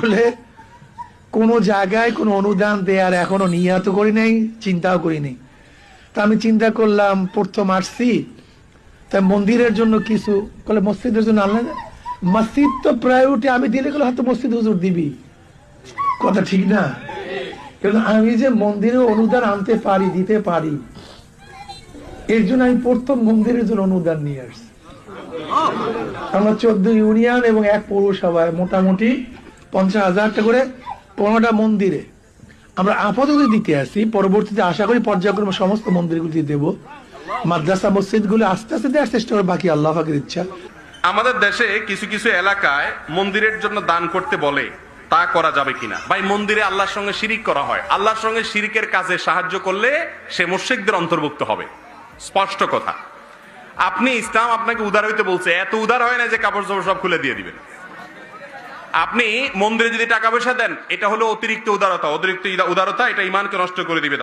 বলে কোনো জায়গায় কোনো অনুদান দেওয়ার এখনো নিয়ত করি নাই, চিন্তাও করিনি। তা আমি চিন্তা করলাম প্রথম আসছি, তাই মন্দিরের জন্য কিছু বলে, মসজিদের জন্য আনলেন। মসজিদ তো প্রায়োরিটি, আমি দিলে গেলে হয়তো মসজিদ হুজুর দিবি, কথা ঠিক না? কিন্তু আমি যে মন্দিরে অনুদান আনতে পারি, দিতে পারি, এর জন্য আমি প্রথম মন্দিরের জন্য অনুদান নিয়ে আসছি। আমরা 14 ইউনিয়ন এবং 1 পৌরসভায় মোটামুটি 50,000 টাকা করে 15টা মন্দিরে আমরা আপাতত দিতে আসি। পরবর্তীতে আশা করি পর্যায়ক্রমে সমস্ত মন্দিরগুলি দেব। মাদ্রাসা মসজিদগুলো আস্তে আস্তে দেওয়ার চেষ্টা করে, বাকি আল্লাহ পাকের ইচ্ছা। আমাদের দেশে কিছু কিছু এলাকায় মন্দিরের জন্য দান করতে বলে, তা করা যাবে কিনা? ভাই, মন্দিরে আল্লাহর সঙ্গে শিরিক করা হয়। আল্লাহর সঙ্গে শিরিকের কাজে সাহায্য করলে সে মুশরিকদের অন্তর্ভুক্ত হবে, স্পষ্ট কথা। আপনি, ইসলাম আপনাকে উদার হইতে বলছে, এত উদার হয় না যে কাপড় চোপড় সব খুলে দিয়ে দিবেন। আপনি মন্দিরে যদি টাকা পয়সা দেন, এটা হলো অতিরিক্ত উদারতা। অতিরিক্ত উদারতা এটা ঈমানকে নষ্ট করে দিবে।